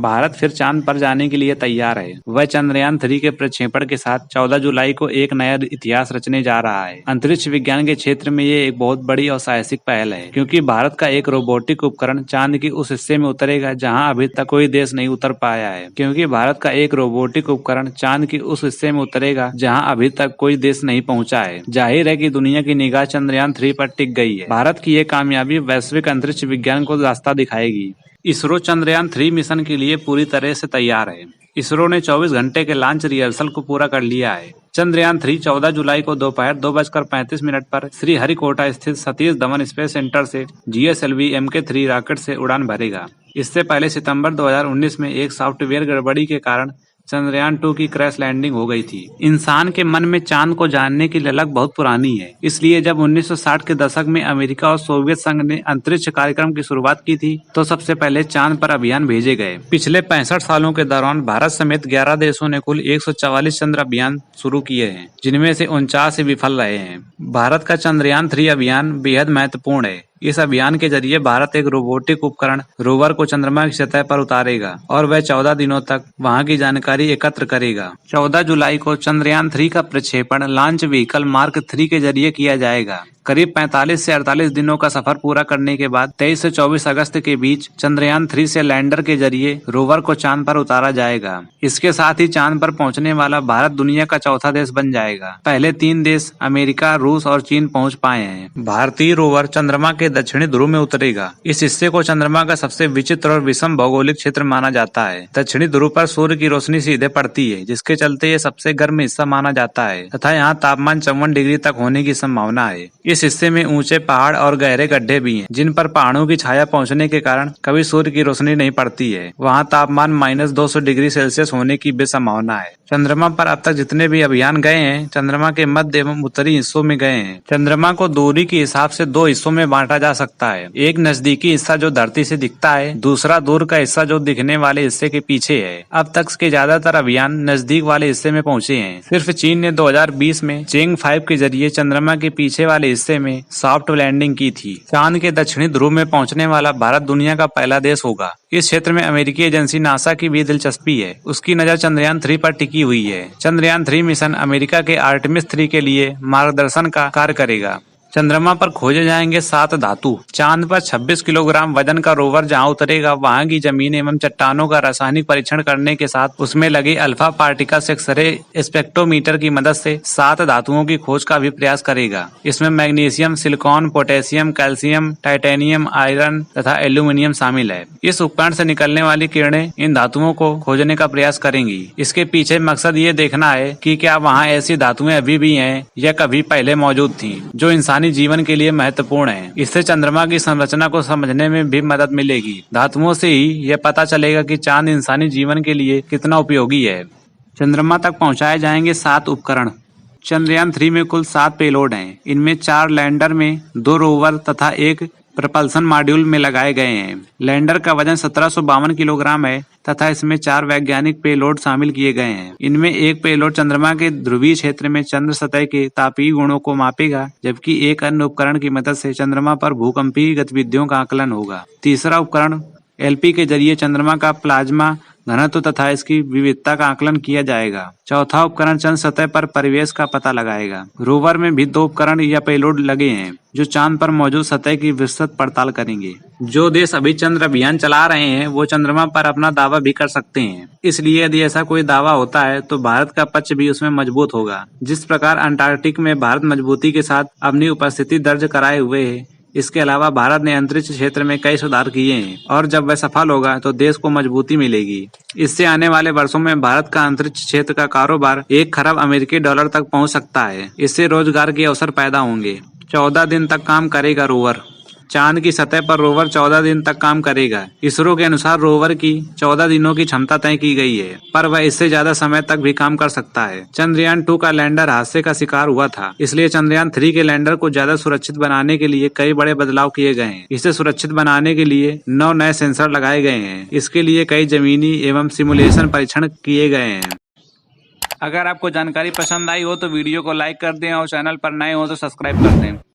भारत फिर चांद पर जाने के लिए तैयार है। वह चंद्रयान 3 के प्रक्षेपण के साथ 14 जुलाई को एक नया इतिहास रचने जा रहा है। अंतरिक्ष विज्ञान के क्षेत्र में ये एक बहुत बड़ी और साहसिक पहल है, क्योंकि भारत का एक रोबोटिक उपकरण चांद के उस हिस्से में उतरेगा जहां अभी तक कोई देश नहीं उतर पाया है। क्योंकि भारत का एक रोबोटिक उपकरण चांद के उस हिस्से में उतरेगा जहां अभी तक कोई देश नहीं पहुंचा है। जाहिर है कि दुनिया की निगाह चंद्रयान 3 पर टिक गई है। भारत की ये कामयाबी वैश्विक अंतरिक्ष विज्ञान को रास्ता दिखाएगी। इसरो चंद्रयान 3 मिशन के लिए पूरी तरह से तैयार है। इसरो ने 24 घंटे के लॉन्च रिहर्सल को पूरा कर लिया है। चंद्रयान 3 14 जुलाई को दोपहर 2:35 पर श्रीहरिकोटा स्थित सतीश धवन स्पेस सेंटर से GSLV Mk3 रॉकेट से उड़ान भरेगा। इससे पहले सितंबर 2019 में एक सॉफ्टवेयर गड़बड़ी के कारण चंद्रयान 2 की क्रैश लैंडिंग हो गई थी। इंसान के मन में चांद को जानने की ललक बहुत पुरानी है। इसलिए जब 1960 के दशक में अमेरिका और सोवियत संघ ने अंतरिक्ष कार्यक्रम की शुरुआत की थी, तो सबसे पहले चांद पर अभियान भेजे गए। पिछले 65 सालों के दौरान भारत समेत 11 देशों ने कुल 144 चंद्र अभियान शुरू किए हैं, जिनमें से 49 विफल रहे हैं। भारत का चंद्रयान 3 अभियान बेहद महत्वपूर्ण है। इस अभियान के जरिए भारत एक रोबोटिक उपकरण रोवर को चंद्रमा की सतह पर उतारेगा और वह 14 दिनों तक वहां की जानकारी एकत्र करेगा। 14 जुलाई को चंद्रयान 3 का प्रक्षेपण लॉन्च व्हीकल मार्क 3 के जरिए किया जाएगा। करीब 45 से 48 दिनों का सफर पूरा करने के बाद 23 से 24 अगस्त के बीच चंद्रयान 3 से लैंडर के जरिए रोवर को चांद पर उतारा जाएगा। इसके साथ ही चांद पर पहुंचने वाला भारत दुनिया का चौथा देश बन जाएगा। पहले 3 देश अमेरिका, रूस और चीन पहुंच पाए हैं। भारतीय रोवर चंद्रमा के दक्षिणी ध्रुव में उतरेगा। इस हिस्से को चंद्रमा का सबसे विचित्र और विषम भौगोलिक क्षेत्र माना जाता है। दक्षिणी ध्रुव पर सूर्य की रोशनी सीधे पड़ती है, जिसके चलते ये सबसे गर्म हिस्सा माना जाता है तथा यहाँ तापमान 54 डिग्री तक होने की संभावना है। इस हिस्से में ऊंचे पहाड़ और गहरे गड्ढे भी हैं, जिन पर पहाड़ों की छाया पहुंचने के कारण कभी सूर्य की रोशनी नहीं पड़ती है। वहां तापमान -200 डिग्री सेल्सियस होने की भी संभावना है। चंद्रमा पर अब तक जितने भी अभियान गए हैं, चंद्रमा के मध्य एवं उत्तरी हिस्सों में गए हैं। चंद्रमा को दूरी के हिसाब से 2 हिस्सों में बांटा जा सकता है। एक नजदीकी हिस्सा जो धरती से दिखता है, दूसरा दूर का हिस्सा जो दिखने वाले हिस्से के पीछे है। अब तक के ज्यादातर अभियान नजदीक वाले हिस्से में पहुंचे हैं। सिर्फ चीन ने 2020 में चेंग 5 के जरिए चंद्रमा के पीछे वाले हिस्से में सॉफ्ट लैंडिंग की थी। चांद के दक्षिणी ध्रुव में पहुंचने वाला भारत दुनिया का पहला देश होगा। इस क्षेत्र में अमेरिकी एजेंसी नासा की भी दिलचस्पी है। उसकी नजर चंद्रयान 3 पर टिकी हुई है। चंद्रयान 3 मिशन अमेरिका के आर्टेमिस 3 के लिए मार्गदर्शन का कार्य करेगा। चंद्रमा पर खोजे जाएंगे 7 धातु। चांद पर 26 किलोग्राम वजन का रोवर जहां उतरेगा, वहां की जमीन एवं चट्टानों का रासायनिक परीक्षण करने के साथ उसमें लगे अल्फा पार्टिकल्स एक्सरे स्पेक्ट्रोमीटर की मदद से 7 धातुओं की खोज का भी प्रयास करेगा। इसमें magnesium, silicon, potassium, calcium, titanium, iron तथा एल्यूमिनियम शामिल है। इस उपकरण से निकलने वाली किरणें इन धातुओं को खोजने का प्रयास करेंगी। इसके पीछे मकसद ये देखना है कि क्या वहाँ ऐसी धातुएं अभी भी हैं या कभी पहले मौजूद थीं, जो इंसानी जीवन के लिए महत्वपूर्ण है। इससे चंद्रमा की संरचना को समझने में भी मदद मिलेगी। धातुओं से ही यह पता चलेगा कि चांद इंसानी जीवन के लिए कितना उपयोगी है। चंद्रमा तक पहुंचाए जाएंगे 7 उपकरण। चंद्रयान 3 में कुल 7 पेलोड हैं। इनमें 4 लैंडर में, 2 रोवर तथा 1 प्रपल्सन मॉड्यूल में लगाए गए हैं। लैंडर का वजन 1752 किलोग्राम है तथा इसमें 4 वैज्ञानिक पेलोड शामिल किए गए हैं। इनमें एक पेलोड चंद्रमा के ध्रुवीय क्षेत्र में चंद्र सतह के तापीय गुणों को मापेगा, जबकि एक अन्य उपकरण की मदद से चंद्रमा पर भूकंपीय गतिविधियों का आकलन होगा। तीसरा उपकरण LP के जरिए चंद्रमा का प्लाज्मा घनत्व तथा इसकी विविधता का आकलन किया जाएगा। चौथा उपकरण चंद्र सतह पर परिवेश का पता लगाएगा। रोवर में भी 2 उपकरण या पेलोड लगे हैं, जो चांद पर मौजूद सतह की विस्तृत पड़ताल करेंगे। जो देश अभी चंद्र अभियान चला रहे हैं, वो चंद्रमा पर अपना दावा भी कर सकते हैं। इसलिए यदि ऐसा कोई दावा होता है, तो भारत का पक्ष भी उसमें मजबूत होगा। जिस प्रकार अंटार्कटिक में भारत मजबूती के साथ अपनी उपस्थिति दर्ज कराए हुए है, इसके अलावा भारत ने अंतरिक्ष क्षेत्र में कई सुधार किए हैं और जब वह सफल होगा तो देश को मजबूती मिलेगी। इससे आने वाले वर्षों में भारत का अंतरिक्ष क्षेत्र का कारोबार 1 खरब अमेरिकी डॉलर तक पहुंच सकता है। इससे रोजगार के अवसर पैदा होंगे। 14 दिन तक काम करेगा रोवर। चांद की सतह पर रोवर 14 दिन तक काम करेगा। इसरो के अनुसार रोवर की 14 दिनों की क्षमता तय की गई है, पर वह इससे ज्यादा समय तक भी काम कर सकता है। चंद्रयान 2 का लैंडर हादसे का शिकार हुआ था, इसलिए चंद्रयान 3 के लैंडर को ज्यादा सुरक्षित बनाने के लिए कई बड़े बदलाव किए गए हैं। इसे सुरक्षित बनाने के लिए 9 नए सेंसर लगाए गए हैं। इसके लिए कई जमीनी एवं सिमुलेशन परीक्षण किए गए हैं। अगर आपको जानकारी पसंद आई हो तो वीडियो को लाइक कर दें और चैनल पर नए हो तो सब्सक्राइब कर दें।